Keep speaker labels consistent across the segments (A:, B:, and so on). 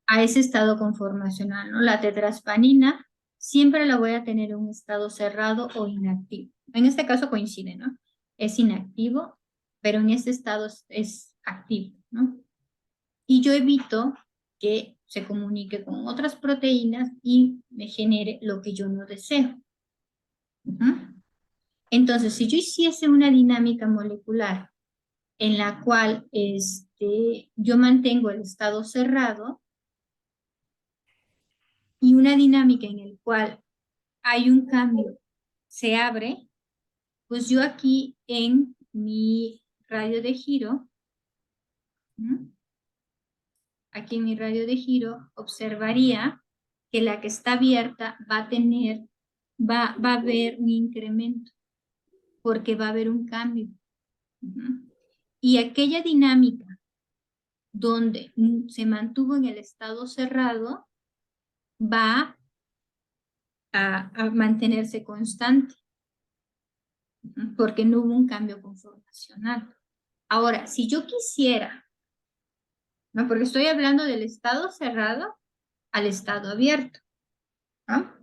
A: a ese estado conformacional, ¿no? La tetraspanina siempre la voy a tener en un estado cerrado o inactivo. En este caso coincide, ¿no? Es inactivo, pero en este estado es activo, ¿no? Y yo evito que se comunique con otras proteínas y me genere lo que yo no deseo. Entonces, si yo hiciese una dinámica molecular en la cual yo mantengo el estado cerrado y una dinámica en la cual hay un cambio, se abre, pues yo aquí en mi radio de giro, aquí en mi radio de giro observaría que la que está abierta va a haber un incremento, porque va a haber un cambio. Y aquella dinámica donde se mantuvo en el estado cerrado va a mantenerse constante, porque no hubo un cambio conformacional. Ahora, si yo quisiera, ¿no? Porque estoy hablando del estado cerrado al estado abierto, ¿no?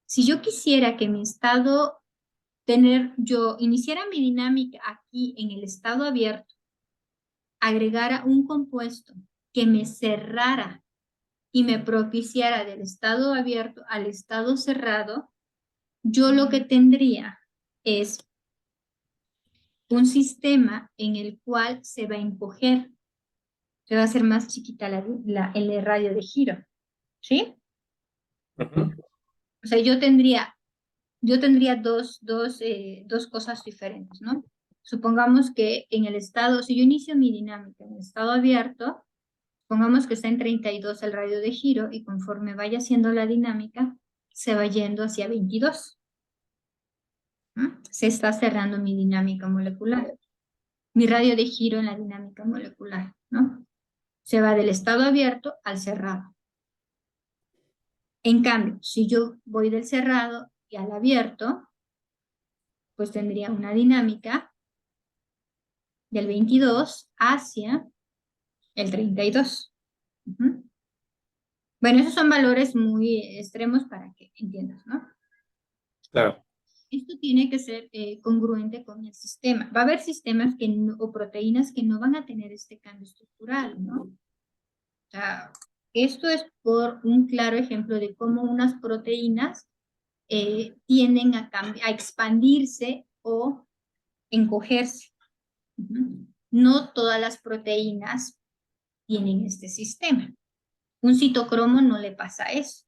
A: Si yo quisiera que mi estado yo iniciara mi dinámica aquí en el estado abierto, agregara un compuesto que me cerrara y me propiciara del estado abierto al estado cerrado, yo lo que tendría es un sistema en el cual se va a encoger, se va a hacer más chiquita el radio de giro, ¿sí? O sea, yo tendría dos cosas diferentes, ¿no? Supongamos que en el estado, si yo inicio mi dinámica en el estado abierto, pongamos que está en 32 el radio de giro y conforme vaya haciendo la dinámica, se va yendo hacia 22. ¿No? Se está cerrando mi dinámica molecular, mi radio de giro en la dinámica molecular, ¿no? Se va del estado abierto al cerrado. En cambio, si yo voy del cerrado y al abierto, pues tendría una dinámica del 22 hacia el 32. Bueno, esos son valores muy extremos para que entiendas, ¿no?
B: Claro.
A: Esto tiene que ser congruente con el sistema. Va a haber sistemas o proteínas que no van a tener este cambio estructural, ¿no? O sea, esto es por un claro ejemplo de cómo unas proteínas tienden a expandirse o encogerse. No todas las proteínas tienen este sistema. Un citocromo no le pasa eso.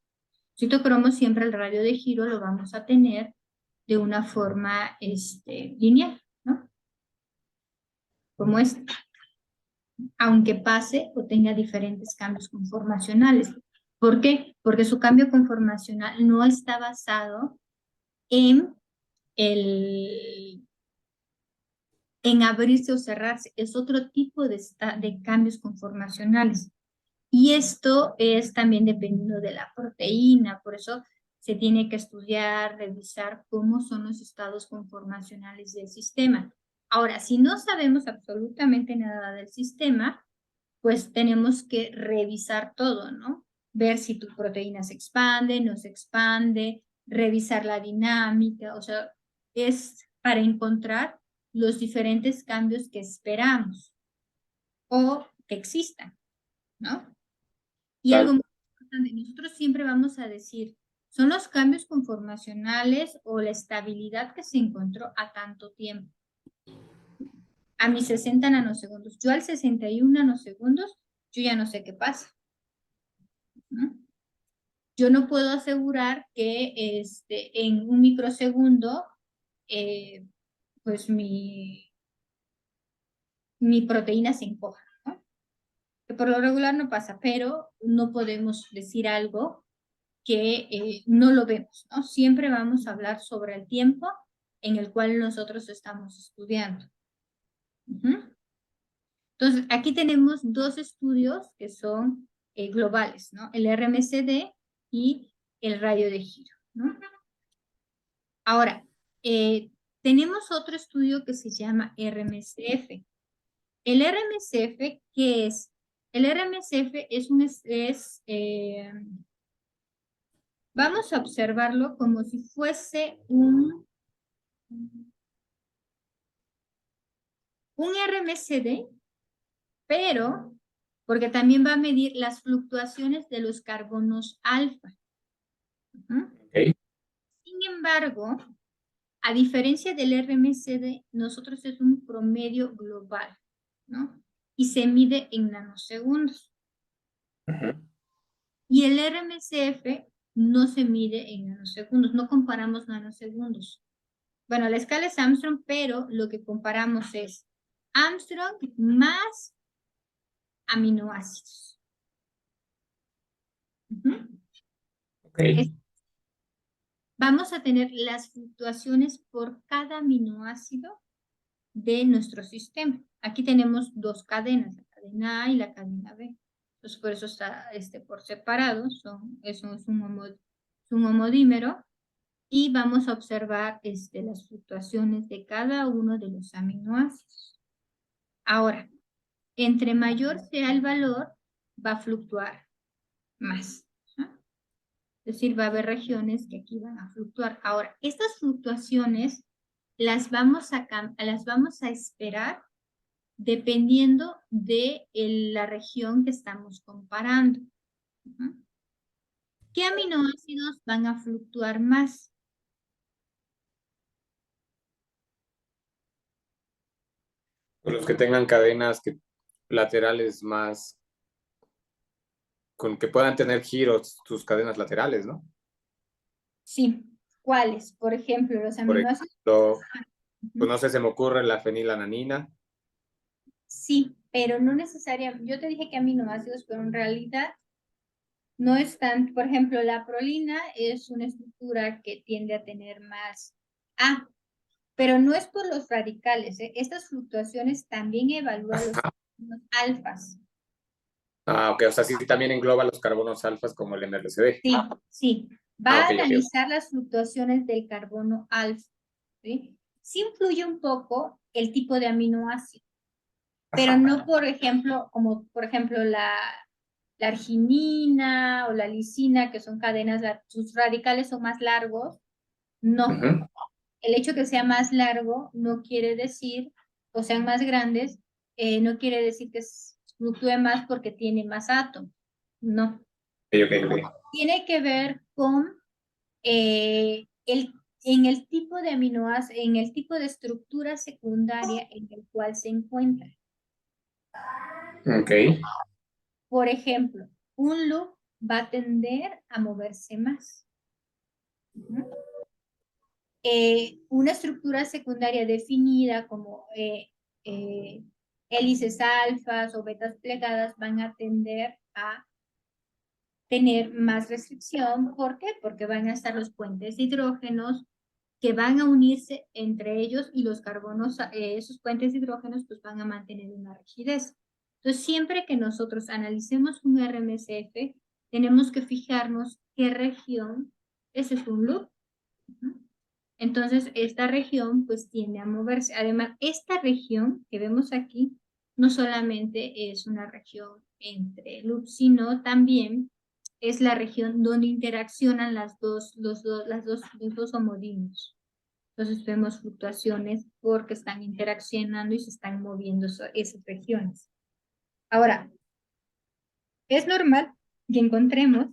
A: Citocromo siempre el radio de giro lo vamos a tener de una forma lineal, ¿no? Como este. Aunque pase o tenga diferentes cambios conformacionales. ¿Por qué? Porque su cambio conformacional no está basado en abrirse o cerrarse, es otro tipo de cambios conformacionales. Y esto es también dependiendo de la proteína, por eso se tiene que estudiar, revisar cómo son los estados conformacionales del sistema. Ahora, si no sabemos absolutamente nada del sistema, pues tenemos que revisar todo, ¿no? Ver si tu proteína se expande, no se expande, revisar la dinámica, o sea, es para encontrar los diferentes cambios que esperamos o que existan, ¿no? Y
B: Claro.
A: algo muy importante, nosotros siempre vamos a decir, son los cambios conformacionales o la estabilidad que se encontró a tanto tiempo. A mis 60 nanosegundos. Yo al 61 nanosegundos, yo ya no sé qué pasa. ¿No? Yo no puedo asegurar que en un microsegundo, pues mi proteína se encoja, ¿no? Que por lo regular no pasa, pero no podemos decir algo que no lo vemos, ¿no? Siempre vamos a hablar sobre el tiempo en el cual nosotros estamos estudiando. Entonces, aquí tenemos dos estudios que son globales, ¿no? El RMCD y el radio de giro, ¿no? Ahora, tenemos otro estudio que se llama RMCF. El RMCF, ¿qué es? El RMSF vamos a observarlo como si fuese un RMSD, pero porque también va a medir las fluctuaciones de los carbonos alfa.
B: Okay.
A: Sin embargo, a diferencia del RMSD, nosotros es un promedio global, ¿no? Y se mide en nanosegundos. Y el RMSF no se mide en nanosegundos, no comparamos nanosegundos. Bueno, la escala es Armstrong, pero lo que comparamos es Armstrong más aminoácidos.
B: Okay.
A: Vamos a tener las fluctuaciones por cada aminoácido de nuestro sistema. Aquí tenemos dos cadenas, la cadena A y la cadena B. Entonces, por eso está por separado, eso es un homodímero, y vamos a observar las fluctuaciones de cada uno de los aminoácidos. Ahora, entre mayor sea el valor, va a fluctuar más, ¿no? Es decir, va a haber regiones que aquí van a fluctuar. Ahora, estas fluctuaciones las vamos a esperar dependiendo de la región que estamos comparando. ¿Qué aminoácidos van a fluctuar más?
B: Los que tengan cadenas laterales más, con que puedan tener giros sus cadenas laterales, ¿no?
A: Sí. ¿Cuáles? Por ejemplo, los
B: Por
A: aminoácidos.
B: ejemplo, pues no sé, se me ocurre la fenilalanina.
A: Sí, pero no necesariamente. Yo te dije que aminoácidos, pero en realidad no es tan. Por ejemplo, la prolina es una estructura que tiende a tener más A, pero no es por los radicales, ¿eh? Estas fluctuaciones también evalúan los alfas.
B: Ah, ok, o sea, sí también engloba los carbonos alfas como el MRCD.
A: Sí, sí.
B: Ah,
A: Va a
B: ok, ok.
A: analizar las fluctuaciones del carbono alfa, ¿sí? Sí influye un poco el tipo de aminoácido, pero no, por ejemplo, como por ejemplo la arginina o la lisina, que son cadenas, sus radicales son más largos. No.
B: Ujú.
A: El hecho que sea más largo no quiere decir, o sean más grandes, no quiere decir que fluctúe más porque tiene más átomos. No.
B: Ok, ok, ok.
A: Tiene que ver con en el tipo de aminoácidos, en el tipo de estructura secundaria en el cual se encuentra.
B: Ok.
A: Por ejemplo, un loop va a tender a moverse más. Una estructura secundaria definida como hélices alfas o betas plegadas van a tender a tener más restricción. ¿Por qué? Porque van a estar los puentes de hidrógenos que van a unirse entre ellos y los carbonos, esos puentes de hidrógenos, pues van a mantener una rigidez. Entonces, siempre que nosotros analicemos un RMSF, tenemos que fijarnos qué región, ese es un loop. Entonces, esta región pues tiende a moverse. Además, esta región que vemos aquí no solamente es una región entre loops, sino también es la región donde interaccionan los dos homodímeros. Entonces vemos fluctuaciones porque están interaccionando y se están moviendo esas regiones. Ahora, es normal que encontremos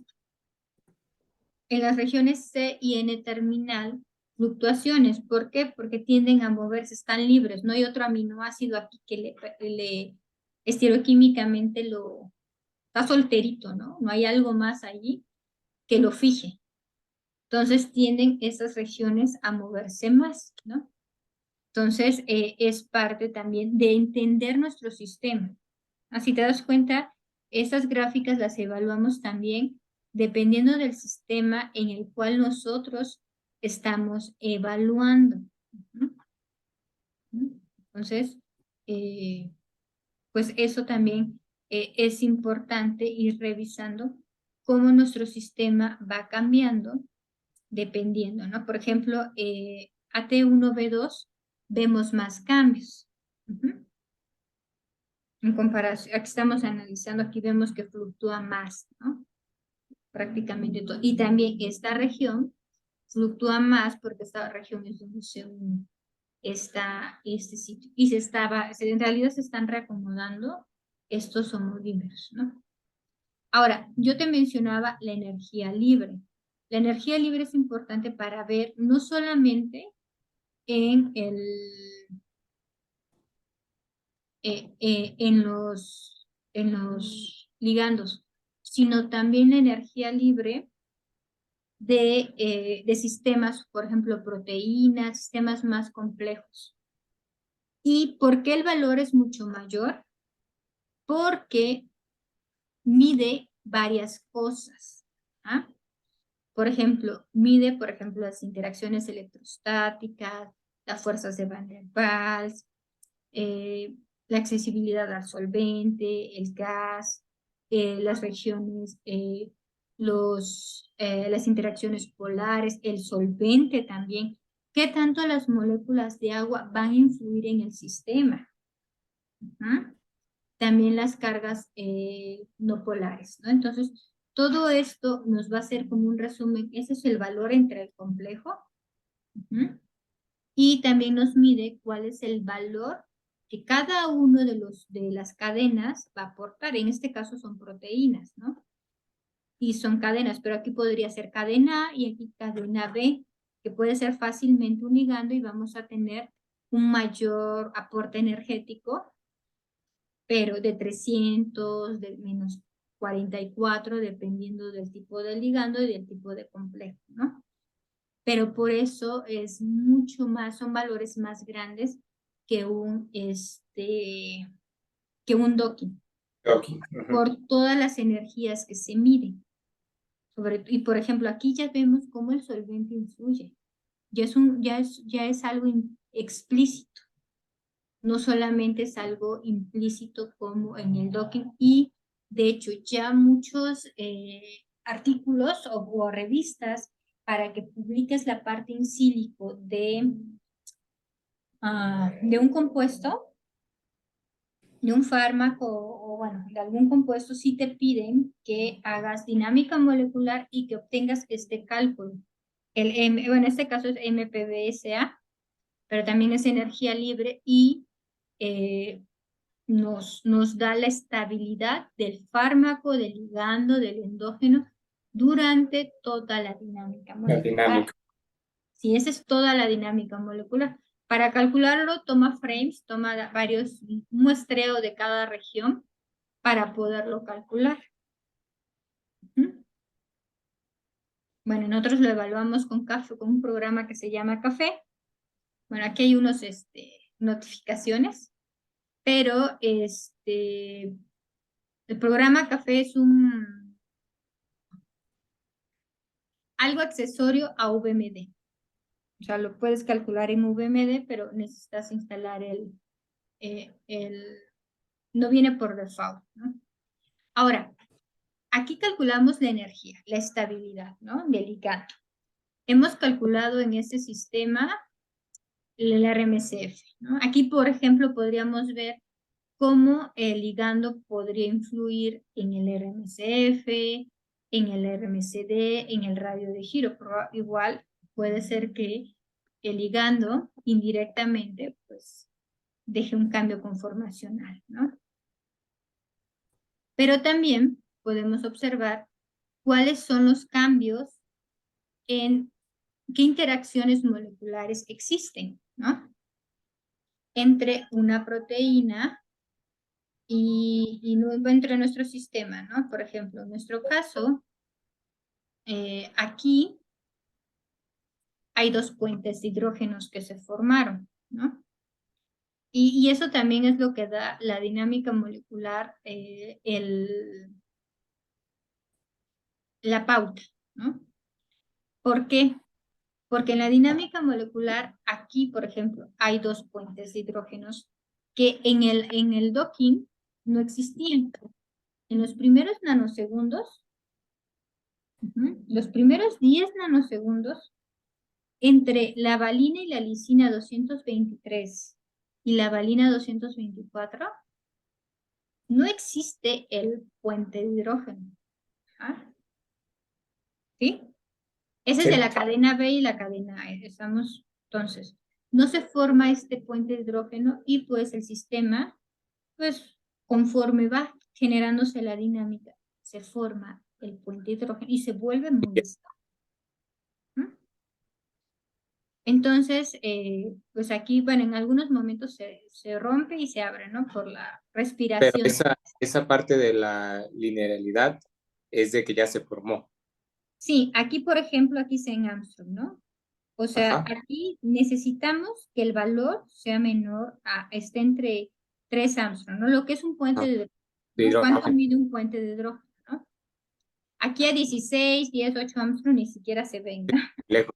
A: en las regiones C y N terminal fluctuaciones. ¿Por qué? Porque tienden a moverse, están libres. No hay otro aminoácido aquí que le estereoquímicamente está solterito, ¿no? No hay algo más allí que lo fije. Entonces tienden esas regiones a moverse más, ¿no? Entonces es parte también de entender nuestro sistema. Así te das cuenta, estas gráficas las evaluamos también dependiendo del sistema en el cual nosotros estamos evaluando. Entonces, pues eso también es importante ir revisando cómo nuestro sistema va cambiando dependiendo, ¿no? Por ejemplo, AT1B2 vemos más cambios. En comparación, aquí estamos analizando, aquí vemos que fluctúa más, ¿no? Prácticamente todo. Y también esta región fluctúa más porque esta región es donde se une este sitio. Y en realidad se están reacomodando estos homodímeros, ¿no? Ahora, yo te mencionaba la energía libre. La energía libre es importante para ver no solamente en en los ligandos, sino también la energía libre de sistemas, por ejemplo, proteínas, sistemas más complejos. ¿Y por qué el valor es mucho mayor? Porque mide varias cosas. ¿Ah? Por ejemplo, mide, por ejemplo, las interacciones electrostáticas, las fuerzas de Van der Waals, la accesibilidad al solvente, el gas, las regiones, las interacciones polares, el solvente también. ¿Qué tanto las moléculas de agua van a influir en el sistema? ¿Ah? También las cargas no polares, ¿no? Entonces, todo esto nos va a hacer como un resumen. Ese es el valor entre el complejo. Uh-huh. Y también nos mide cuál es el valor que cada uno de las cadenas va a aportar. En este caso son proteínas, ¿no? Y son cadenas, pero aquí podría ser cadena A y aquí cadena B, que puede ser fácilmente un ligando y vamos a tener un mayor aporte energético, pero de 300, de menos 44, dependiendo del tipo de ligando y del tipo de complejo, ¿no? Pero por eso es mucho más, son valores más grandes que que un docking.
B: Okay.
A: Por todas las energías que se miden. Y por ejemplo, aquí ya vemos cómo el solvente influye. Ya es algo explícito. No solamente es algo implícito como en el docking. Y de hecho, ya muchos artículos o revistas para que publiques la parte in sílico de un compuesto, de un fármaco o bueno, de algún compuesto, sí te piden que hagas dinámica molecular y que obtengas este cálculo. Bueno, en este caso es MPBSA, pero también es energía libre y nos da la estabilidad del fármaco, del ligando, del endógeno durante toda la dinámica molecular.
B: La dinámica.
A: Sí, esa es toda la dinámica molecular. Para calcularlo, toma frames, toma un muestreo de cada región para poderlo calcular. Bueno, nosotros lo evaluamos con un programa que se llama Café. Bueno, aquí hay unos notificaciones, pero el programa Café es algo accesorio a VMD. O sea, lo puedes calcular en VMD, pero necesitas instalar no viene por default, ¿no? Ahora, aquí calculamos la energía, la estabilidad, ¿no? Del ligando. Hemos calculado en este sistema el RMCF, ¿no? Aquí, por ejemplo, podríamos ver cómo el ligando podría influir en el RMCF, en el RMCD, en el radio de giro. Pero igual puede ser que el ligando indirectamente, pues, deje un cambio conformacional, ¿no? Pero también podemos observar cuáles son los cambios en qué interacciones moleculares existen, ¿no? Entre una proteína y entre nuestro sistema, ¿no? Por ejemplo, en nuestro caso, aquí hay dos puentes de hidrógenos que se formaron, ¿no? Y eso también es lo que da la dinámica molecular, la pauta, ¿no? ¿Por qué? Porque en la dinámica molecular, aquí, por ejemplo, hay dos puentes de hidrógenos que en el docking no existían. En los primeros nanosegundos, los primeros 10 nanosegundos, entre la valina y la lisina 223 y la valina 224, no existe el puente de hidrógeno. ¿Ah? ¿Sí? Ese es de
B: Sí.
A: la cadena B y la cadena E. Estamos, entonces, no se forma este puente de hidrógeno y pues el sistema, pues conforme va generándose la dinámica, se forma el puente de hidrógeno y se vuelve muy estable. ¿Mm? Entonces, pues aquí, bueno, en algunos momentos se rompe y se abre, ¿no? Por la
B: Pero
A: respiración.
B: esa parte de la linealidad es de que ya se formó.
A: Sí, aquí, por ejemplo, aquí está en Armstrong, ¿no? O sea,
B: Ajá.
A: aquí necesitamos que el valor sea menor esté entre 3 Armstrong, ¿no? Lo que es un puente
B: Ah,
A: de hidrógeno,
B: de
A: ¿no? ¿Cuánto
B: hidrógeno.
A: mide un puente de hidrógeno, no? Aquí a 16, 10, 8 Armstrong ni siquiera se ven, ¿no?
B: Lejos.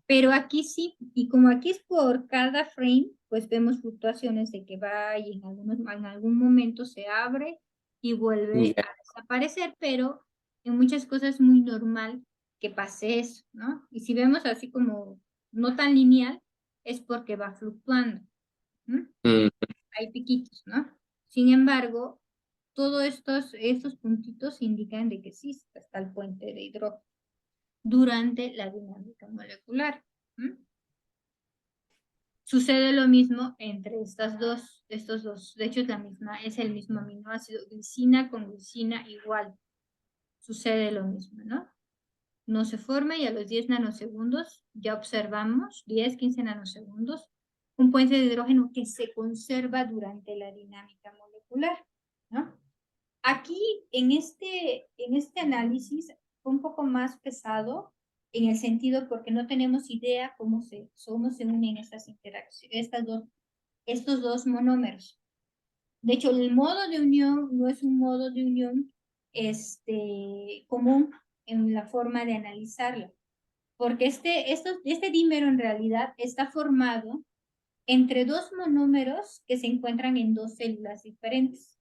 A: Pero aquí sí, y como aquí es por cada frame, pues vemos fluctuaciones de que va y en algún momento se abre y vuelve
B: Ya.
A: a desaparecer, pero en muchas cosas es muy normal que pase eso, ¿no? Y si vemos así como no tan lineal, es porque va fluctuando, ¿no?
B: Mm,
A: Hay piquitos, ¿no? Sin embargo, todos estos puntitos indican de que sí está el puente de hidrógeno durante la dinámica molecular. ¿Mm? Sucede lo mismo entre estos dos. De hecho, es el mismo aminoácido. Glicina con glicina igual. Sucede lo mismo, ¿no? No se forma y a los 10 nanosegundos ya observamos, 10, 15 nanosegundos, un puente de hidrógeno que se conserva durante la dinámica molecular, ¿no? Aquí, en este análisis, fue un poco más pesado en el sentido porque no tenemos idea cómo se unen estas interacciones, estos dos monómeros. De hecho, el modo de unión no es un modo de unión común en la forma de analizarlo, porque este dímero en realidad está formado entre dos monómeros que se encuentran en dos células diferentes.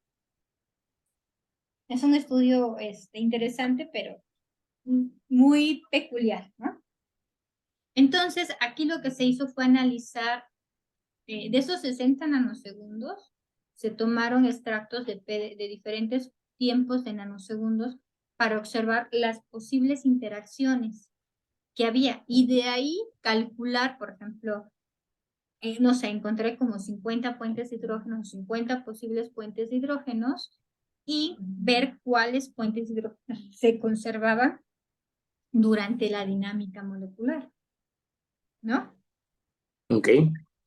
A: Es un estudio interesante, pero muy peculiar, ¿no? Entonces, aquí lo que se hizo fue analizar, de esos 60 nanosegundos, se tomaron extractos de diferentes tiempos de nanosegundos para observar las posibles interacciones que había y de ahí calcular, por ejemplo, no sé, encontré como 50 puentes de hidrógeno, 50 posibles puentes de hidrógenos y ver cuáles puentes de hidrógeno se conservaban durante la dinámica molecular, ¿no?
B: ok.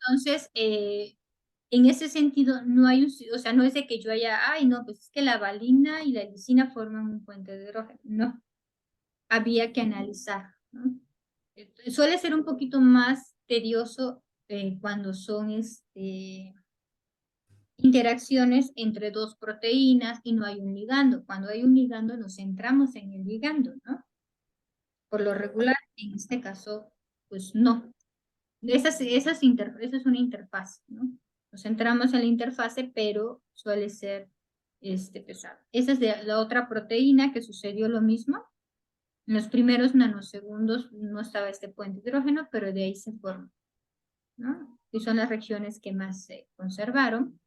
A: Entonces, en ese sentido, no hay o sea, no es de que yo haya, ay, no, pues es que la valina y la lisina forman un puente de hidrógeno. No, había que analizar, ¿no? Suele ser un poquito más tedioso cuando son interacciones entre dos proteínas y no hay un ligando. Cuando hay un ligando nos centramos en el ligando, ¿no? Por lo regular, en este caso, pues no. Esa es una interfaz, ¿no? Nos centramos en la interfase, pero suele ser pesado. Esa es de la otra proteína que sucedió lo mismo. En los primeros nanosegundos no estaba este puente de hidrógeno, pero de ahí se formó, ¿no? Y son las regiones que más se conservaron.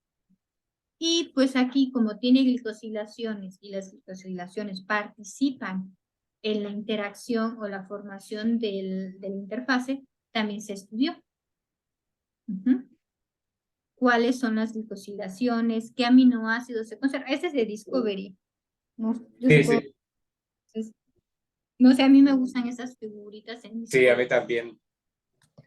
A: Y pues aquí, como tiene glicosilaciones y las glicosilaciones participan en la interacción o la formación de la interfase, también se estudió. ¿Cuáles son las glicosilaciones? ¿Qué aminoácidos se conservan? Ese es de Discovery. No, yo
B: Sí,
A: supongo,
B: sí.
A: no sé, a mí me gustan esas figuritas en
B: Sí, a
A: Discovery.
B: mí también.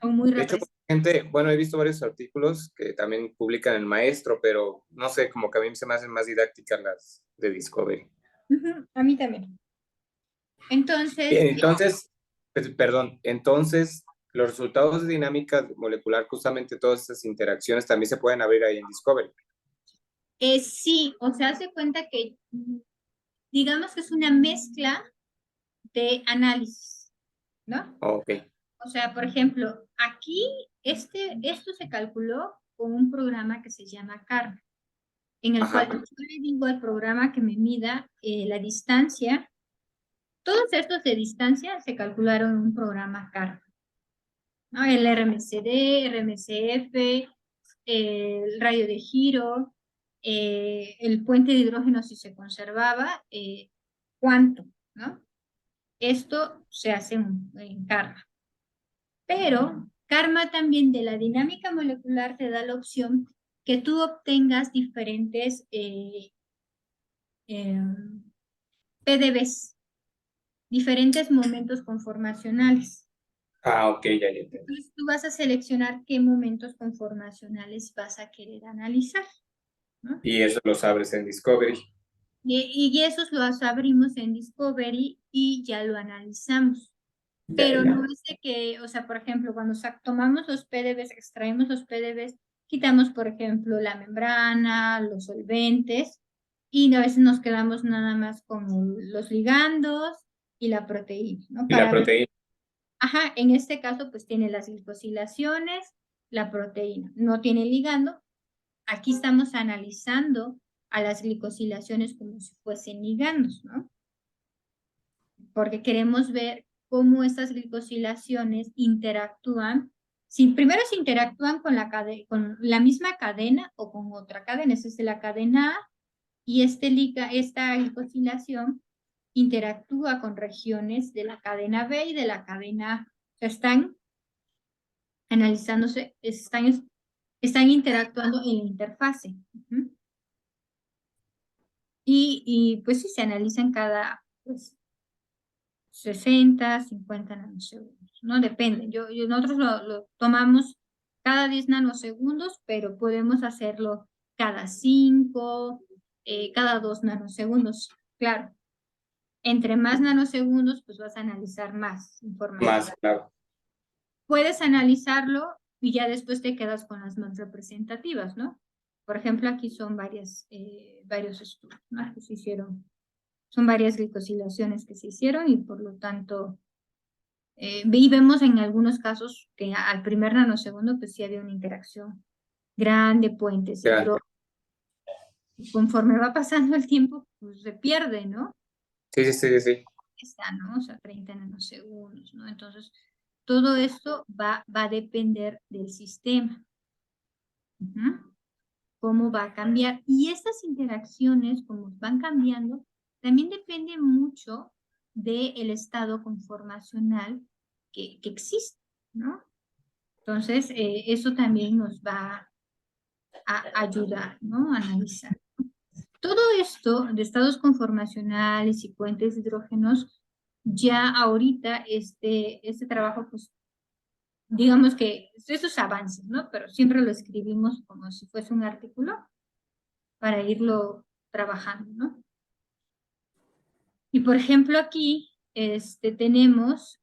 A: Son muy
B: De hecho,
A: representativas.
B: gente, bueno, he visto varios artículos que también publican el maestro, pero no sé, como que a mí se me hacen más didácticas las de Discovery.
A: A mí también. Entonces,
B: Bien, entonces, perdón, entonces los resultados de dinámica molecular, justamente todas esas interacciones también se pueden abrir ahí en Discovery.
A: sí, o sea, hace cuenta que, digamos que es una mezcla de análisis, ¿no?
B: Ok.
A: O sea, por ejemplo, aquí esto se calculó con un programa que se llama CARM, en el cual
B: Ajá.
A: yo le digo al programa que me mida la distancia. Todos estos de distancia se calcularon en un programa CARM, ¿no? El RMCD, RMCF, el radio de giro, el puente de hidrógeno si se conservaba, cuánto, ¿no? Esto se hace en karma. Pero karma también de la dinámica molecular te da la opción que tú obtengas diferentes PDBs, diferentes momentos conformacionales.
B: Ah, ok, ya entendí.
A: Entonces tú vas a seleccionar qué momentos conformacionales vas a querer analizar, ¿no?
B: Y eso lo sabes en Discovery.
A: Y esos los abrimos en Discovery y ya lo analizamos.
B: Ya,
A: Pero
B: ya.
A: no es de que, o sea, por ejemplo, cuando tomamos los PDBs, extraemos los PDBs, quitamos, por ejemplo, la membrana, los solventes, y a veces nos quedamos nada más con los ligandos y la proteína, ¿no?
B: Y la
A: Para ver,
B: proteína.
A: ajá, en este caso, pues tiene las glicosilaciones, la proteína, no tiene ligando. Aquí estamos analizando a las glicosilaciones como si fuesen ligandos, ¿no? Porque queremos ver cómo estas glicosilaciones interactúan. Si primero se interactúan con con la misma cadena o con otra cadena, esa es la cadena A, y esta glicosilación interactúa con regiones de la cadena B y de la cadena A. O sea, están analizándose, están interactuando en la interfase. Y pues sí, se analizan cada, pues, 60, 50 nanosegundos, ¿no? Depende. Nosotros lo tomamos cada 10 nanosegundos, pero podemos hacerlo cada 5, cada 2 nanosegundos. Claro, entre más nanosegundos, pues vas a analizar más información.
B: Más, claro.
A: Puedes analizarlo y ya después te quedas con las más representativas, ¿no? Por ejemplo, aquí son varios estudios, ¿no? Que se hicieron. Son varias glicosilaciones que se hicieron y por lo tanto y vemos en algunos casos que al primer nanosegundo pues sí había una interacción grande, puentes
B: Ya.
A: y conforme va pasando el tiempo pues se pierde, ¿no?
B: Sí, sí, sí, sí.
A: Está, ¿no? O sea, 30 nanosegundos, ¿no? Entonces, todo esto va a depender del sistema. Cómo va a cambiar. Y estas interacciones, como van cambiando, también depende mucho del estado conformacional que existe, ¿no? Entonces, eso también nos va a ayudar, ¿no? A analizar. Todo esto de estados conformacionales y puentes de hidrógenos, ya ahorita este trabajo, pues, digamos que esos avances, ¿no? Pero siempre lo escribimos como si fuese un artículo para irlo trabajando, ¿no? Y por ejemplo aquí tenemos,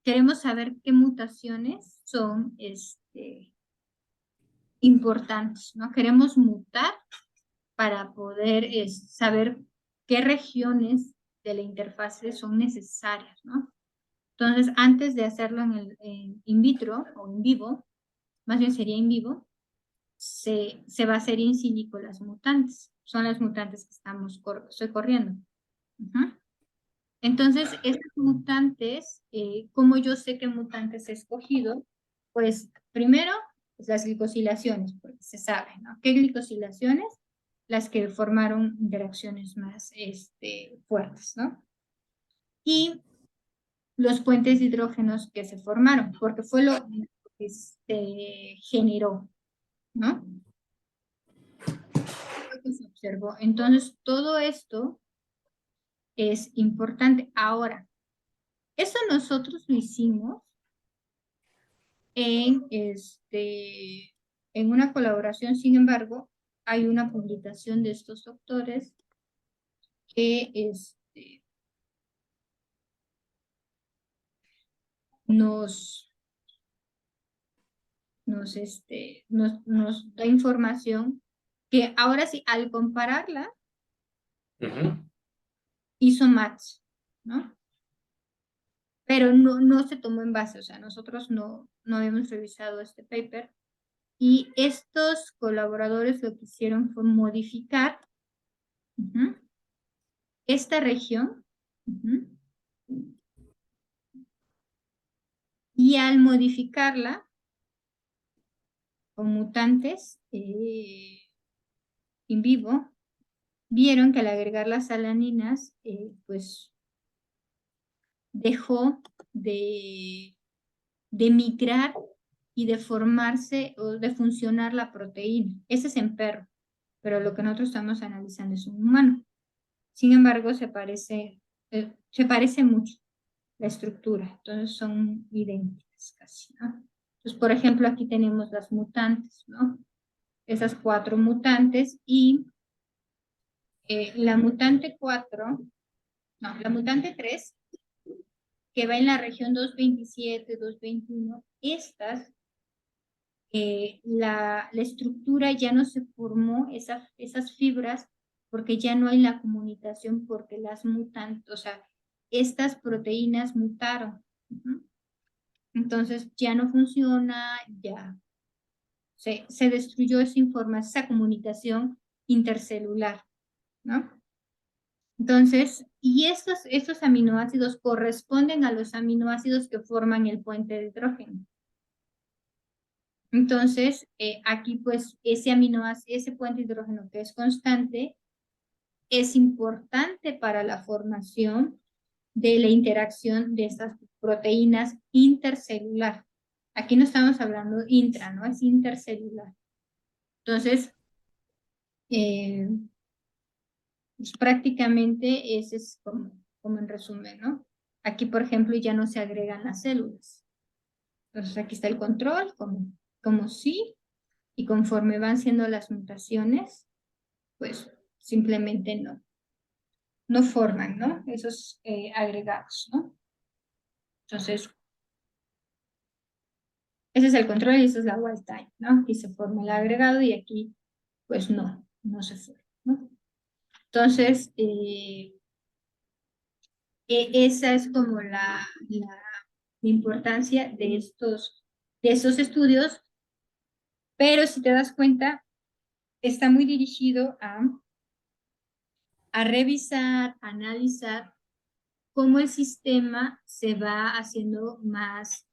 A: queremos saber qué mutaciones son importantes, ¿no? Queremos mutar para poder saber qué regiones de la interfase son necesarias, ¿no? Entonces, antes de hacerlo en in vitro o en vivo, más bien sería en vivo, se va a hacer in silico las mutantes. Son las mutantes que estoy corriendo. Entonces, estas mutantes, ¿cómo yo sé qué mutantes he escogido? Pues primero, pues, las glicosilaciones, porque se sabe, ¿no? ¿Qué glicosilaciones? Las que formaron interacciones más fuertes, ¿no? Y los puentes de hidrógenos que se formaron, porque fue lo que se generó, ¿no? Lo que se observó. Entonces, todo esto es importante. Ahora, eso nosotros lo hicimos en, en una colaboración, sin embargo, hay una publicación de estos doctores que nos, nos da información que ahora sí, al compararla, hizo match, ¿no? Pero no se tomó en base, o sea, nosotros no habíamos revisado este paper y estos colaboradores lo que hicieron fue modificar esta región y al modificarla con mutantes in vivo, vieron que al agregar las alaninas, pues dejó de migrar y de formarse o de funcionar la proteína. Ese es en perro, pero lo que nosotros estamos analizando es un humano. Sin embargo, se parece mucho la estructura, entonces son idénticas casi, ¿no? Entonces, por ejemplo, aquí tenemos las mutantes, ¿no? Esas 4 mutantes y la mutante 4, no, la mutante 3, que va en la región 227, 221, estas, la estructura ya no se formó, esas fibras, porque ya no hay la comunicación, porque las mutantes, o sea, estas proteínas mutaron. Entonces ya no funciona, ya se destruyó esa información, esa comunicación intercelular, ¿no? Entonces, y estos aminoácidos corresponden a los aminoácidos que forman el puente de hidrógeno. Entonces, aquí pues ese puente de hidrógeno que es constante es importante para la formación de la interacción de estas proteínas intercelular. Aquí no estamos hablando intra, ¿no? Es intercelular. Entonces, pues prácticamente ese es como en resumen, ¿no? Aquí, por ejemplo, ya no se agregan las células. Entonces, aquí está el control, como sí, y conforme van siendo las mutaciones, pues simplemente no forman, ¿no? Esos agregados, ¿no? Entonces, ese es el control y esa es la wild type, ¿no? Aquí se forma el agregado y aquí, pues no se forma, ¿no? Entonces, esa es como la importancia de esos estudios, pero si te das cuenta, está muy dirigido a revisar, analizar cómo el sistema se va haciendo más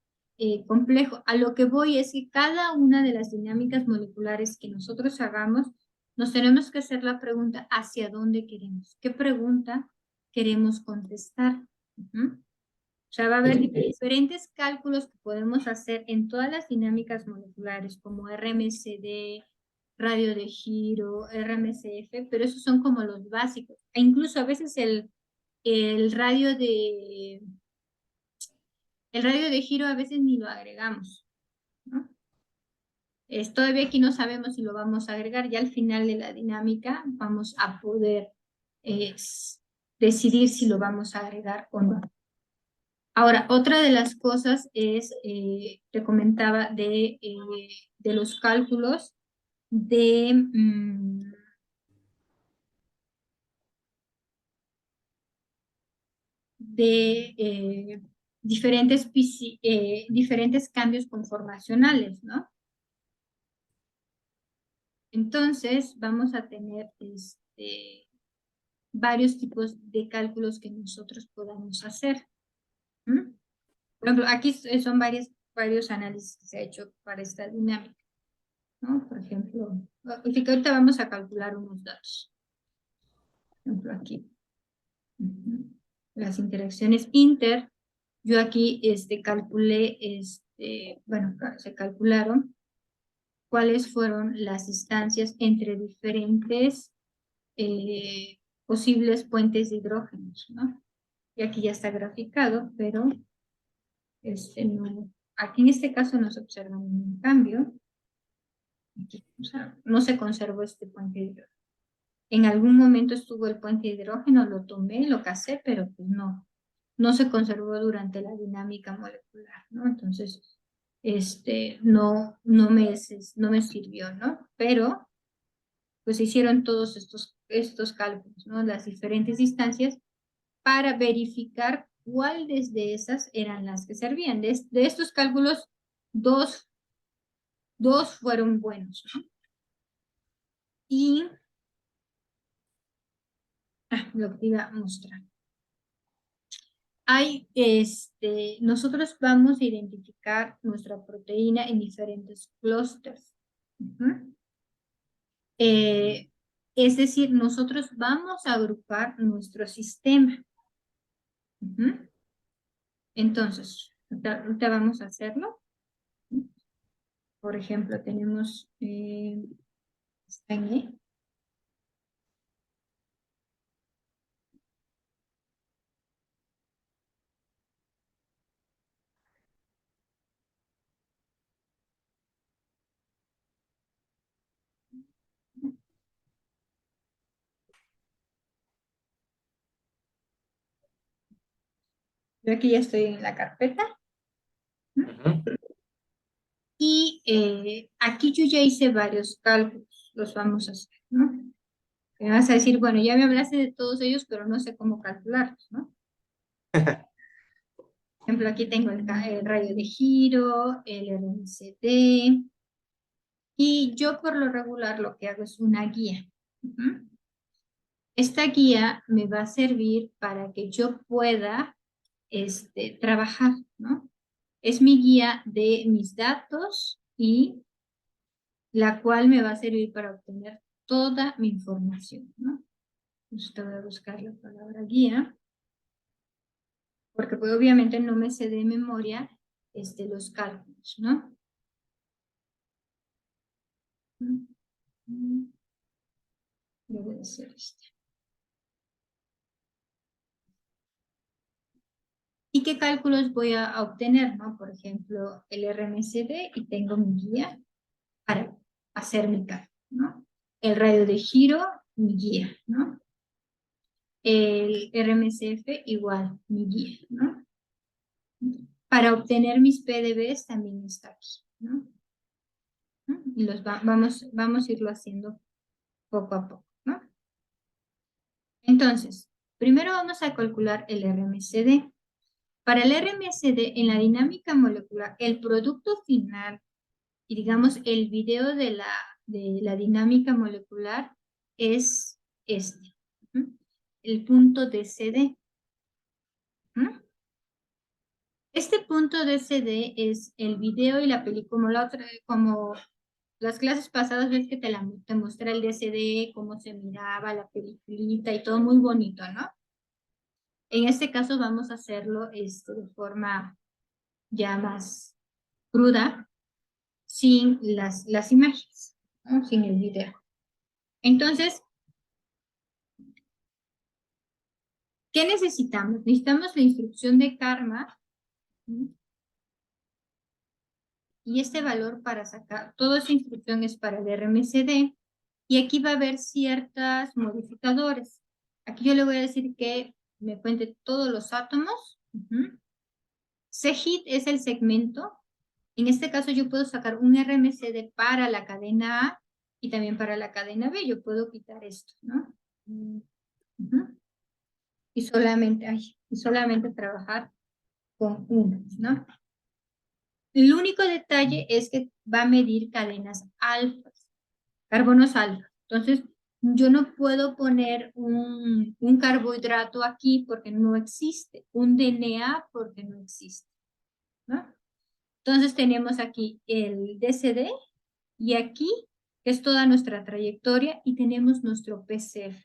A: complejo. A lo que voy es que cada una de las dinámicas moleculares que nosotros hagamos, nos tenemos que hacer la pregunta hacia dónde queremos, qué pregunta queremos contestar. O sea, va a haber diferentes cálculos que podemos hacer en todas las dinámicas moleculares, como RMSD, radio de giro, RMSF, pero esos son como los básicos. E incluso a veces el radio de giro a veces ni lo agregamos, ¿no? Todavía aquí no sabemos si lo vamos a agregar, ya al final de la dinámica vamos a poder decidir si lo vamos a agregar o no. Ahora, otra de las cosas es, te comentaba de los cálculos de diferentes cambios conformacionales, ¿no? Entonces, vamos a tener varios tipos de cálculos que nosotros podamos hacer. Por ejemplo, aquí son varios análisis que se ha hecho para esta dinámica, ¿no? Por ejemplo, ahorita vamos a calcular unos datos. Por ejemplo, aquí. Las interacciones inter, yo aquí calculé, bueno, se calcularon cuáles fueron las distancias entre diferentes posibles puentes de hidrógenos, ¿no? Y aquí ya está graficado, pero aquí en este caso no se observa ningún cambio. Aquí, o sea, no se conservó este puente de hidrógeno. En algún momento estuvo el puente de hidrógeno, lo tomé, lo casé, pero pues no se conservó durante la dinámica molecular, ¿no? Entonces, no me sirvió, ¿no? Pero, pues se hicieron todos estos cálculos, ¿no? Las diferentes distancias para verificar cuáles de esas eran las que servían. De estos cálculos, dos fueron buenos, ¿no? Y lo que iba a mostrar. Nosotros vamos a identificar nuestra proteína en diferentes clústeres. Ujú. Es decir, nosotros vamos a agrupar nuestro sistema. Ujú. Entonces, ahorita vamos a hacerlo. Por ejemplo, tenemos está en E. Yo aquí ya estoy en la carpeta.
B: Ujú.
A: Y aquí yo ya hice varios cálculos, los vamos a hacer, ¿no? Me vas a decir, bueno, ya me hablaste de todos ellos, pero no sé cómo calcularlos, ¿no? Por ejemplo, aquí tengo el radio de giro, el RMCD, y yo por lo regular lo que hago es una guía. Ujú. Esta guía me va a servir para que yo pueda trabajar, ¿no? Es mi guía de mis datos y la cual me va a servir para obtener toda mi información, ¿no? Entonces te voy a buscar la palabra guía, porque pues, obviamente no me sé de memoria los cálculos, ¿no? Debe de ser este. ¿Y qué cálculos voy a obtener, no? Por ejemplo, el RMCD y tengo mi guía para hacer mi cálculo, ¿no? El radio de giro, mi guía, ¿no? El RMCF igual, mi guía, ¿no? Para obtener mis PDBs también está aquí, ¿no? Y vamos a irlo haciendo poco a poco, ¿no? Entonces, primero vamos a calcular el RMCD. Para el RMCD, en la dinámica molecular, el producto final, y digamos el video de la dinámica molecular es este, ¿no? El punto DCD. ¿No? Este punto DCD es el video y la película, como las clases pasadas ves que te mostré el DCD, cómo se miraba la peliculita y todo muy bonito, ¿no? En este caso vamos a hacerlo de forma ya más cruda, sin las imágenes, ¿no? Sin el video. Entonces, ¿qué necesitamos? Necesitamos la instrucción de karma, ¿no? Y este valor para sacar, toda esa instrucción es para el RMCD, y aquí va a haber ciertos modificadores. Aquí yo le voy a decir que me cuente todos los átomos. C-hit es el segmento. En este caso yo puedo sacar un RMCD para la cadena A y también para la cadena B. Yo puedo quitar esto, ¿no? Y solamente trabajar con unos, ¿no? El único detalle es que va a medir cadenas alfas, carbonos alfa. Entonces, yo no puedo poner un carbohidrato aquí porque no existe, un DNA porque no existe, ¿no? Entonces tenemos aquí el DCD y aquí es toda nuestra trayectoria y tenemos nuestro PCF.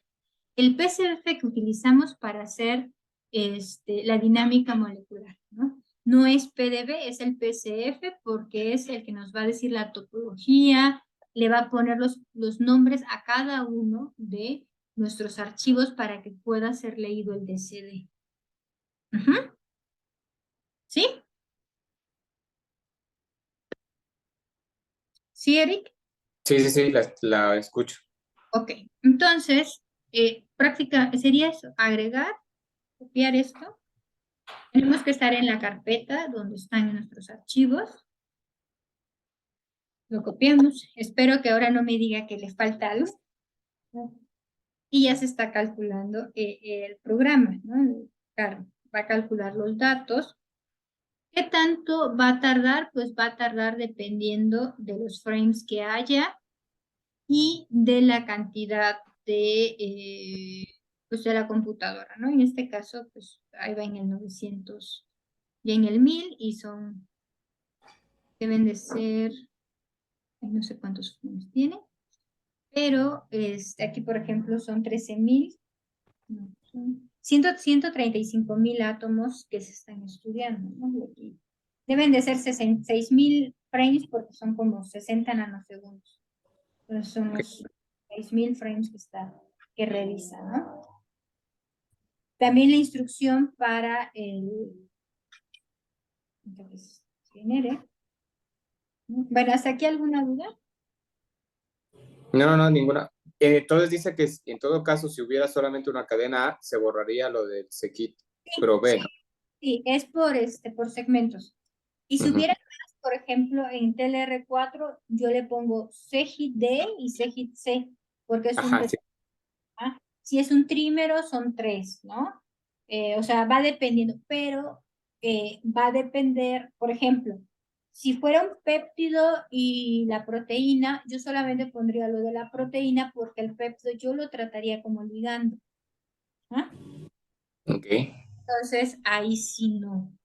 A: El PCF que utilizamos para hacer la dinámica molecular, ¿no? No es PDB, es el PCF porque es el que nos va a decir la topología, le va a poner los nombres a cada uno de nuestros archivos para que pueda ser leído el DCD. ¿Sí? ¿Sí, Eric?
B: Sí, sí, sí, la escucho.
A: Ok, entonces, sería eso, agregar, copiar esto. Tenemos que estar en la carpeta donde están nuestros archivos. Lo copiamos. Espero que ahora no me diga que le falta algo. Y ya se está calculando el programa, ¿no? Va a calcular los datos. ¿Qué tanto va a tardar? Pues va a tardar dependiendo de los frames que haya y de la cantidad pues de la computadora, ¿no? En este caso, pues ahí va en el 900 y en el 1000 y deben de ser no sé cuántos frames tiene, pero aquí, por ejemplo, son 13.000, no, son 135.000 átomos que se están estudiando, ¿no? Y aquí deben de ser 6.000 frames porque son como 60 nanosegundos. Entonces son los 6.000 frames que revisa, ¿no? También la instrucción para entonces, genere. Bueno, ¿hasta aquí alguna duda?
B: No, ninguna. Entonces dice que en todo caso, si hubiera solamente una cadena A, se borraría lo del Seqit Pro B, ¿no?
A: Sí, es por segmentos. Y si
B: Ujú.
A: hubiera más, por ejemplo, en TLR4, yo le pongo CGIT D y CGIT C, porque es un
B: Ajá, sí.
A: ¿ah? Si es un trímero, son 3, ¿no? O sea, va dependiendo, pero va a depender, por ejemplo, si fuera un péptido y la proteína, yo solamente pondría lo de la proteína porque el péptido yo lo trataría como ligando. ¿Ah?
B: Ok.
A: Entonces, ahí sí no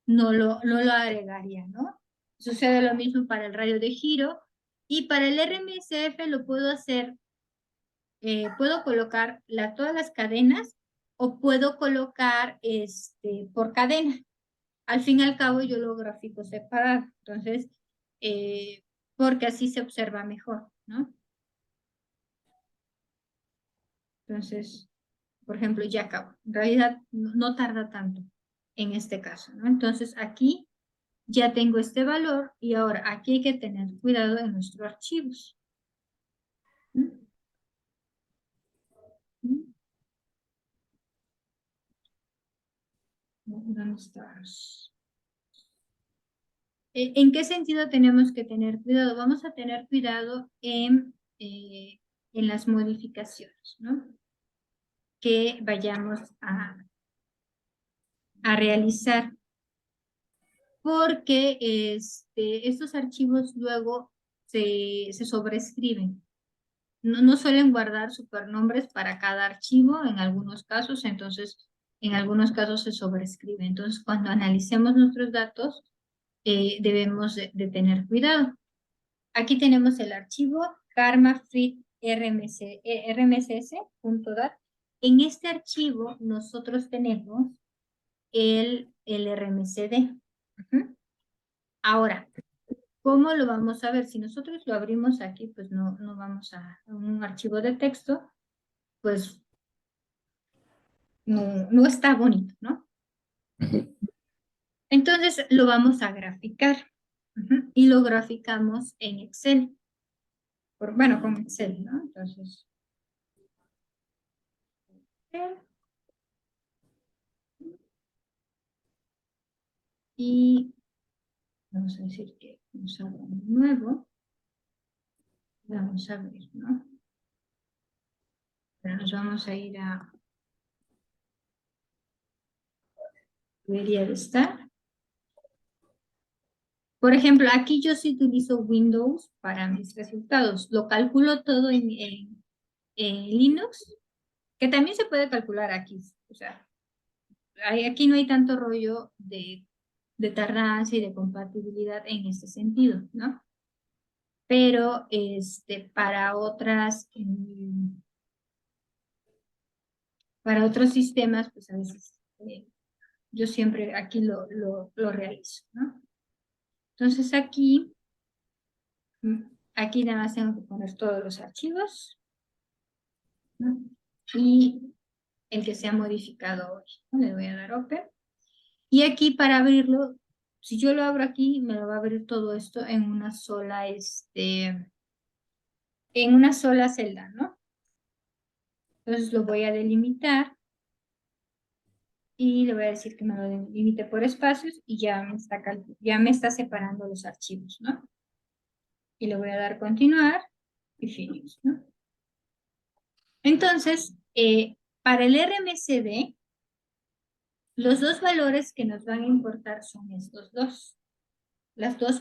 A: lo agregaría, ¿no? Sucede lo mismo para el radio de giro y para el RMSF lo puedo hacer, puedo colocar todas las cadenas o puedo colocar por cadena. Al fin y al cabo yo lo grafico separado, entonces, porque así se observa mejor, ¿no? Entonces, por ejemplo, ya acabo. En realidad no tarda tanto en este caso, ¿no? Entonces aquí ya tengo este valor y ahora aquí hay que tener cuidado en nuestros archivos. ¿Mm? ¿Mm? ¿Dónde estás? ¿En qué sentido tenemos que tener cuidado? Vamos a tener cuidado en las modificaciones, ¿no? Que vayamos a realizar. Porque estos archivos luego se sobrescriben. No suelen guardar supernombres para cada archivo en algunos casos, entonces en algunos casos se sobrescribe. Entonces, cuando analicemos nuestros datos, debemos de tener cuidado. Aquí tenemos el archivo karmafrit rmss.dat. En este archivo nosotros tenemos el RMCD. Ahora, ¿cómo lo vamos a ver? Si nosotros lo abrimos aquí, pues no vamos a un archivo de texto, pues no está bonito, ¿no? Entonces lo vamos a graficar. Y lo graficamos en Excel. Bueno, con Excel, ¿no? Entonces, y vamos a decir que nos abra un nuevo. Vamos a ver, ¿no? Pero nos vamos a ir a... Debería de estar. Por ejemplo, aquí yo sí utilizo Windows para mis resultados. Lo calculo todo en Linux, que también se puede calcular aquí. O sea, aquí no hay tanto rollo de tardanza y de compatibilidad en este sentido, ¿no? Pero para otros sistemas, pues a veces yo siempre aquí lo realizo, ¿no? Entonces aquí nada más tengo que poner todos los archivos, ¿no? Y el que se ha modificado hoy, ¿no? Le voy a dar Open. Y aquí para abrirlo, si yo lo abro aquí, me lo va a abrir todo esto en una sola, celda, ¿no? Entonces lo voy a delimitar y le voy a decir que me lo delimite por espacios y ya me está separando los archivos, ¿no? Y le voy a dar continuar y finish, ¿no? Entonces, para el RMCD, los dos valores que nos van a importar son estos dos. Las dos